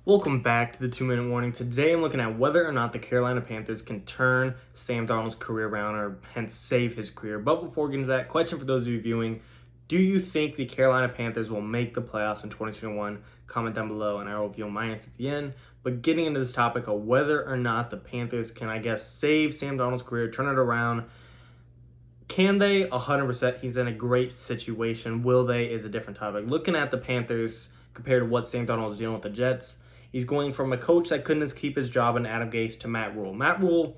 Welcome back to the 2-Minute Warning. Today I'm looking at whether or not the Carolina Panthers can turn Sam Darnold's career around or hence save his career. But before getting to that, question for those of you viewing, do you think the Carolina Panthers will make the playoffs in 2021? Comment down below and I will reveal my answer at the end. But getting into this topic of whether or not the Panthers can, save Sam Darnold's career, turn it around, can they? 100%. He's in a great situation. Will they is a different topic. Looking at the Panthers compared to what Sam Darnold is dealing with the Jets, he's going from a coach that couldn't keep his job in Adam Gase to Matt Rule. Matt Rule,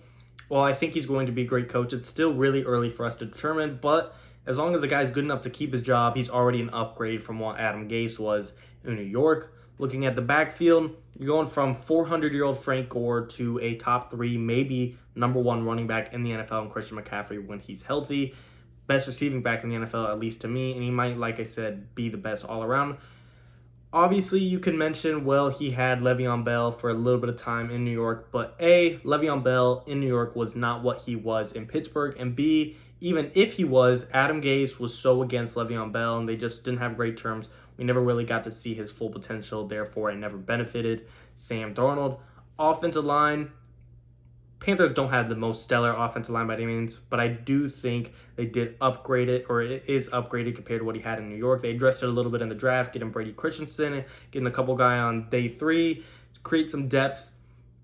well, I think he's going to be a great coach. It's still really early for us to determine, but as long as the guy's good enough to keep his job, he's already an upgrade from what Adam Gase was in New York. Looking at the backfield, you're going from 400-year-old Frank Gore to a top 3, maybe number 1 running back in the NFL in Christian McCaffrey when he's healthy. Best receiving back in the NFL, at least to me, and he might, like I said, be the best all around. Obviously, you can mention, well, he had Le'Veon Bell for a little bit of time in New York, but A, Le'Veon Bell in New York was not what he was in Pittsburgh, and B, even if he was, Adam Gase was so against Le'Veon Bell, and they just didn't have great terms. We never really got to see his full potential, therefore it never benefited Sam Darnold. Offensive line, Panthers don't have the most stellar offensive line by any means, but I do think they did upgrade it, or it is upgraded compared to what he had in New York. They addressed it a little bit in the draft, getting Brady Christensen, getting a couple guy on day 3, create some depth.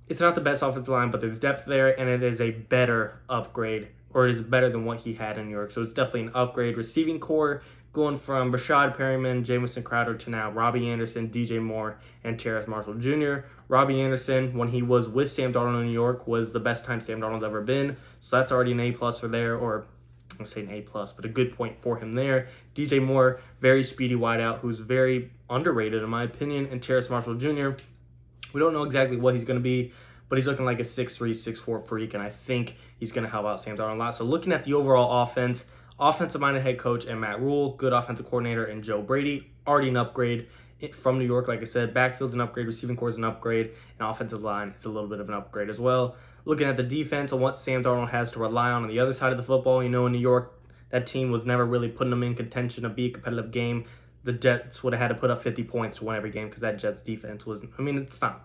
It's not the best offensive line, but there's depth there, and it is a better upgrade, or it is better than what he had in New York. So it's definitely an upgrade. Receiving core, going from Rashad Perryman, Jamison Crowder to now Robbie Anderson, DJ Moore, and Terrace Marshall Jr. Robbie Anderson, when he was with Sam Darnold in New York, was the best time Sam Darnold's ever been. So that's already an A+ for there, or I'm saying A+, but a good point for him there. DJ Moore, very speedy wideout, who's very underrated in my opinion. And Terrace Marshall Jr., we don't know exactly what he's going to be, but he's looking like a 6'3", 6'4" freak, and I think he's going to help out Sam Darnold a lot. So looking at the overall offense, offensive-minded head coach and Matt Rule, good offensive coordinator and Joe Brady, already an upgrade from New York. Like I said, backfield's an upgrade, receiving core is an upgrade, and offensive line is a little bit of an upgrade as well. Looking at the defense and what Sam Darnold has to rely on the other side of the football, in New York, that team was never really putting them in contention to be a competitive game. The Jets would have had to put up 50 points to win every game because that Jets defense was, it's not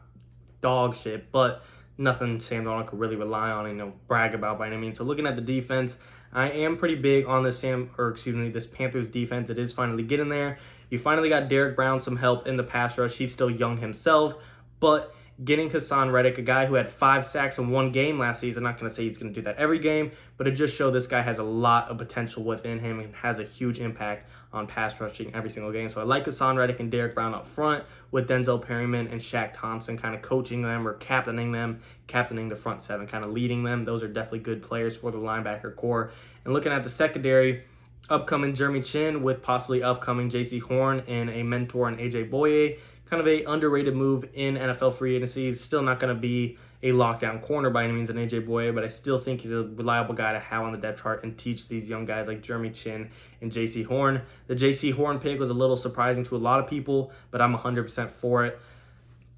dog shit, but nothing Sam Darnold could really rely on and brag about by any means. So looking at the defense, I am pretty big on this Panthers defense. It is finally getting there. You finally got Derek Brown some help in the pass rush. He's still young himself, but getting Hassan Reddick, a guy who had 5 sacks in one game last season, I'm not going to say he's going to do that every game, but it just showed this guy has a lot of potential within him and has a huge impact on pass rushing every single game. So I like Hassan Reddick and Derek Brown up front with Denzel Perryman and Shaq Thompson kind of coaching them or captaining the front 7, kind of leading them. Those are definitely good players for the linebacker core. And looking at the secondary, upcoming Jeremy Chin with possibly upcoming Jaycee Horn and a mentor in AJ Boye. Kind of a underrated move in NFL free agency. He's still not going to be a lockdown corner by any means in AJ Boye, but I still think he's a reliable guy to have on the depth chart and teach these young guys like Jeremy Chin and Jaycee Horn. The Jaycee Horn pick was a little surprising to a lot of people, but I'm 100% for it.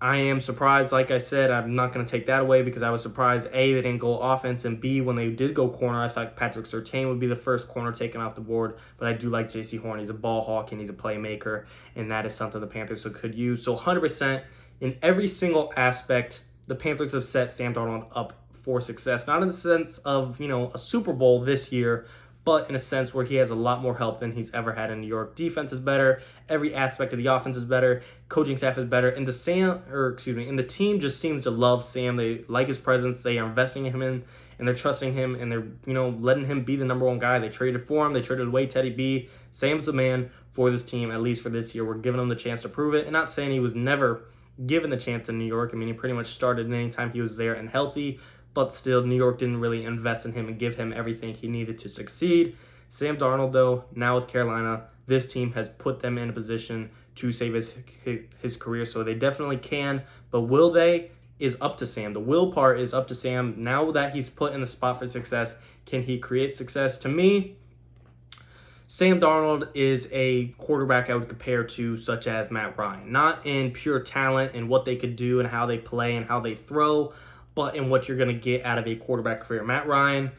I am surprised, like I said, I'm not going to take that away because I was surprised, A, they didn't go offense, and B, when they did go corner, I thought Patrick Surtain would be the first corner taken off the board, but I do like Jaycee Horn. He's a ball hawk and he's a playmaker, and that is something the Panthers could use. So 100% in every single aspect, the Panthers have set Sam Darnold up for success, not in the sense of, a Super Bowl this year, but in a sense where he has a lot more help than he's ever had in New York. Defense is better. Every aspect of the offense is better. Coaching staff is better. And the team just seems to love Sam. They like his presence. They are investing in him and they're trusting him and they're, letting him be the number 1 guy. They traded for him. They traded away Teddy B. Sam's the man for this team, at least for this year. We're giving him the chance to prove it. And not saying he was never given the chance in New York. He pretty much started anytime he was there and healthy. But still, New York didn't really invest in him and give him everything he needed to succeed. Sam Darnold, though, now with Carolina, this team has put them in a position to save his career, so they definitely can. But will they is up to Sam. The will part is up to Sam. Now that he's put in the spot for success, can he create success? To me, Sam Darnold is a quarterback I would compare to such as Matt Ryan. Not in pure talent and what they could do and how they play and how they throw, but in what you're going to get out of a quarterback career. Matt Ryan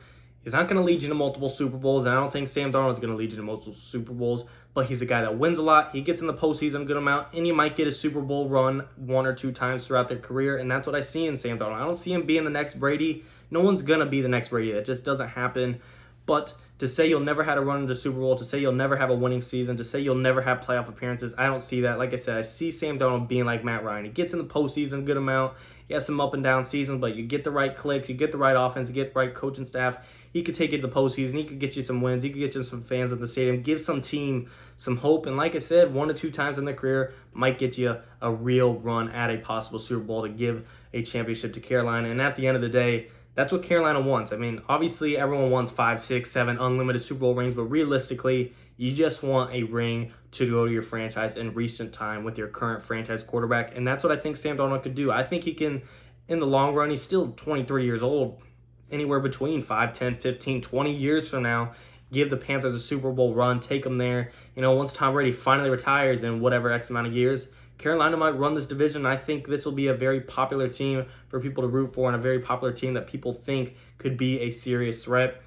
is not going to lead you to multiple Super Bowls, and I don't think Sam Darnold is going to lead you to multiple Super Bowls, but he's a guy that wins a lot. He gets in the postseason a good amount, and you might get a Super Bowl run 1 or 2 times throughout their career, and that's what I see in Sam Darnold. I don't see him being the next Brady. No one's going to be the next Brady. That just doesn't happen. But to say you'll never have a run into Super Bowl, to say you'll never have a winning season, to say you'll never have playoff appearances, I don't see that. Like I said, I see Sam Darnold being like Matt Ryan. He gets in the postseason a good amount. He has some up and down seasons, but you get the right clicks, you get the right offense, you get the right coaching staff. He could take it to the postseason. He could get you some wins. He could get you some fans at the stadium, give some team some hope. And like I said, 1 to 2 times in their career might get you a real run at a possible Super Bowl to give a championship to Carolina. And at the end of the day, that's what Carolina wants. I mean, obviously, everyone wants 5, 6, 7 unlimited Super Bowl rings, but realistically, you just want a ring to go to your franchise in recent time with your current franchise quarterback, and that's what I think Sam Darnold could do. I think he can, in the long run, he's still 23 years old, anywhere between 5, 10, 15, 20 years from now, give the Panthers a Super Bowl run, take them there. Once Tom Brady finally retires in whatever X amount of years, Carolina might run this division. I think this will be a very popular team for people to root for and a very popular team that people think could be a serious threat.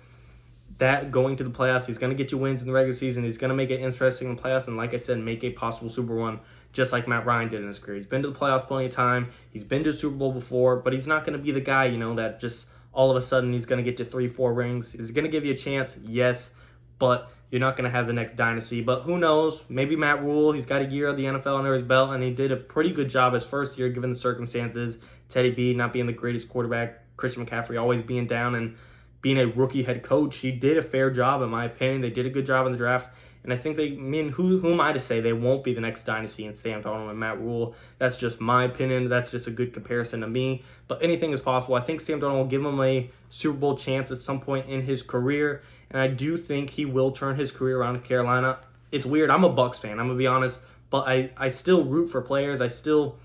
That going to the playoffs, he's going to get you wins in the regular season. He's going to make it interesting in the playoffs. And like I said, make a possible Super Bowl run just like Matt Ryan did in his career. He's been to the playoffs plenty of time. He's been to a Super Bowl before, but he's not going to be the guy, that just all of a sudden he's going to get you 3, 4 rings. He's going to give you a chance, yes, but you're not going to have the next dynasty. But who knows? Maybe Matt Rule, he's got a year of the NFL under his belt, and he did a pretty good job his first year given the circumstances. Teddy B not being the greatest quarterback, Christian McCaffrey always being down, and being a rookie head coach, he did a fair job, in my opinion. They did a good job in the draft. And I think who am I to say they won't be the next dynasty in Sam Darnold and Matt Rule? That's just my opinion. That's just a good comparison to me. But anything is possible. I think Sam Darnold will give him a Super Bowl chance at some point in his career. And I do think he will turn his career around in Carolina. It's weird. I'm a Bucs fan, I'm going to be honest. But I still root for players. I still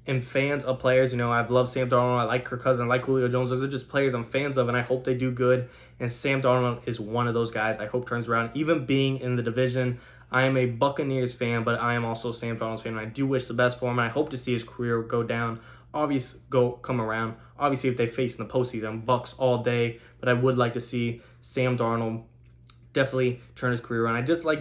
am fans of players. I've loved Sam Darnold. I like Kirk Cousins. I like Julio Jones. Those are just players I'm fans of, and I hope they do good. And Sam Darnold is one of those guys I hope turns around. Even being in the division, I am a Buccaneers fan, but I am also a Sam Darnold fan, and I do wish the best for him. And I hope to see his career come around. Obviously, if they face in the postseason, Bucs all day. But I would like to see Sam Darnold definitely turn his career around. I just I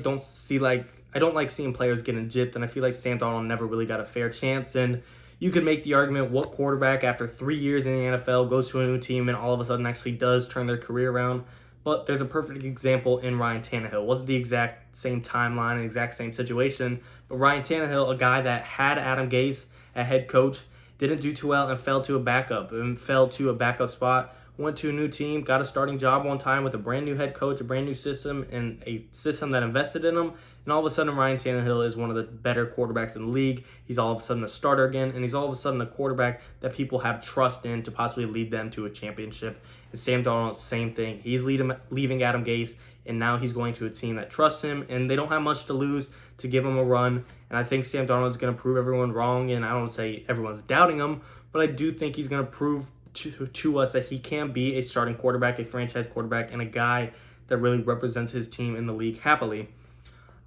don't like seeing players getting gypped, and I feel like Sam Darnold never really got a fair chance. And you could make the argument, what quarterback after 3 years in the NFL goes to a new team and all of a sudden actually does turn their career around? But there's a perfect example in Ryan Tannehill. It wasn't the exact same timeline and exact same situation, but Ryan Tannehill, a guy that had Adam Gase at head coach, didn't do too well and fell to a backup spot, went to a new team, got a starting job one time with a brand new head coach, a brand new system, and a system that invested in him. And all of a sudden, Ryan Tannehill is one of the better quarterbacks in the league. He's all of a sudden a starter again, and he's all of a sudden a quarterback that people have trust in to possibly lead them to a championship. And Sam Darnold, same thing. He's leaving Adam Gase, and now he's going to a team that trusts him, and they don't have much to lose to give him a run. And I think Sam Darnold is going to prove everyone wrong, and I don't say everyone's doubting him, but I do think he's going to prove to us that he can be a starting quarterback, a franchise quarterback, and a guy that really represents his team in the league happily.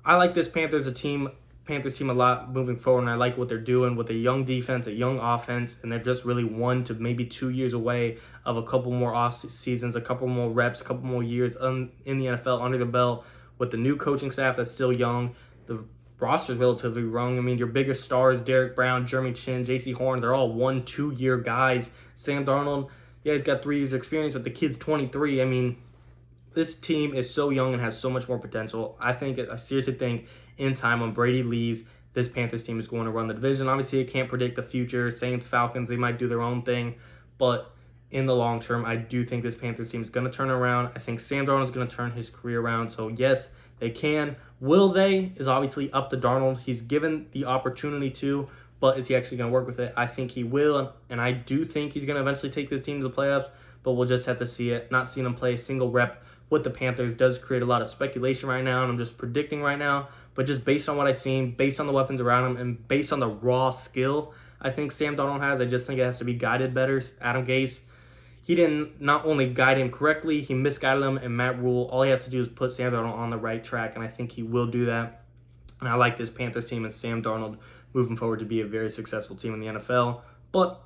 I like this Panthers team a lot moving forward, and I like what they're doing with a young defense, a young offense, and they're just really 1 to maybe 2 years away of a couple more off seasons, a couple more reps, a couple more years in the NFL under the belt with the new coaching staff that's still young. The roster's relatively young. I mean, your biggest stars, Derek Brown, Jeremy Chin, Jaycee Horn, they're all 1-2 year guys. Sam Darnold, yeah, he's got 3 years experience, but the kid's 23. I mean, this team is so young and has so much more potential. I seriously think in time when Brady leaves, this Panthers team is going to run the division. Obviously, I can't predict the future. Saints, Falcons, they might do their own thing. But in the long term, I do think this Panthers team is going to turn around. I think Sam Darnold is going to turn his career around. So, yes, they can. Will they is obviously up to Darnold. He's given the opportunity to, but is he actually going to work with it? I think he will, and I do think he's going to eventually take this team to the playoffs, but we'll just have to see it. Not seeing him play a single rep with the Panthers does create a lot of speculation right now, and I'm just predicting right now. But just based on what I've seen, based on the weapons around him, and based on the raw skill I think Sam Darnold has, I just think it has to be guided better. Adam Gase, he didn't not only guide him correctly, he misguided him, and Matt Rule, all he has to do is put Sam Darnold on the right track, and I think he will do that. And I like this Panthers team and Sam Darnold moving forward to be a very successful team in the NFL. But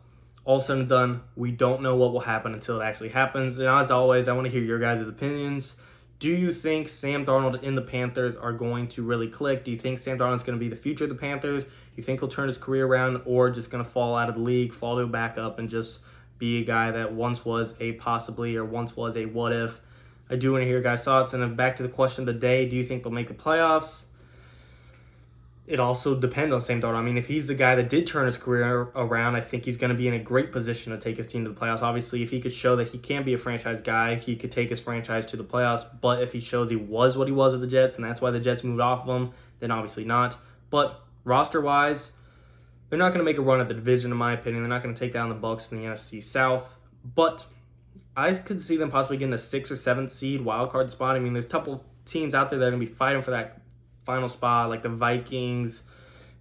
all said and done, we don't know what will happen until it actually happens. And as always, I want to hear your guys' opinions. Do you think Sam Darnold and the Panthers are going to really click? Do you think Sam Darnold's going to be the future of the Panthers? Do you think he'll turn his career around, or just going to fall out of the league, fall to a backup, and just be a guy that once was a possibly or once was a what if? I do want to hear your guys' thoughts. And then back to the question of the day, do you think they'll make the playoffs? It also depends on Sam Darnold. I mean, if he's the guy that did turn his career around, I think he's going to be in a great position to take his team to the playoffs. Obviously, if he could show that he can be a franchise guy, he could take his franchise to the playoffs. But if he shows he was what he was with the Jets, and that's why the Jets moved off of him, then obviously not. But roster-wise, they're not going to make a run at the division, in my opinion. They're not going to take down the Bucs in the NFC South. But I could see them possibly getting a 6th or 7th seed wildcard spot. I mean, there's a couple teams out there that are going to be fighting for that final spot, like the Vikings,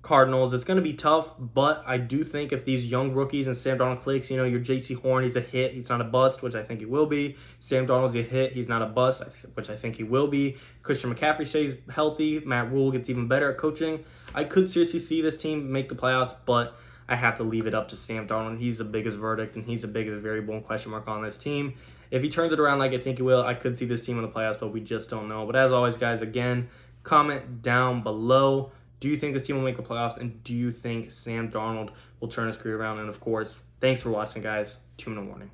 Cardinals. It's going to be tough, but I do think if these young rookies and Sam Darnold clicks, your Jaycee Horn, he's a hit, he's not a bust, which I think he will be. Sam Darnold's a hit, he's not a bust, which I think he will be. Christian McCaffrey stays healthy, Matt Rule gets even better at coaching. I could seriously see this team make the playoffs, but I have to leave it up to Sam Darnold. He's the biggest verdict, and he's the biggest variable and question mark on this team. If he turns it around like I think he will, I could see this team in the playoffs, but we just don't know. But as always, guys, again, comment down below. Do you think this team will make the playoffs? And do you think Sam Darnold will turn his career around? And of course, thanks for watching, guys. 2-minute warning.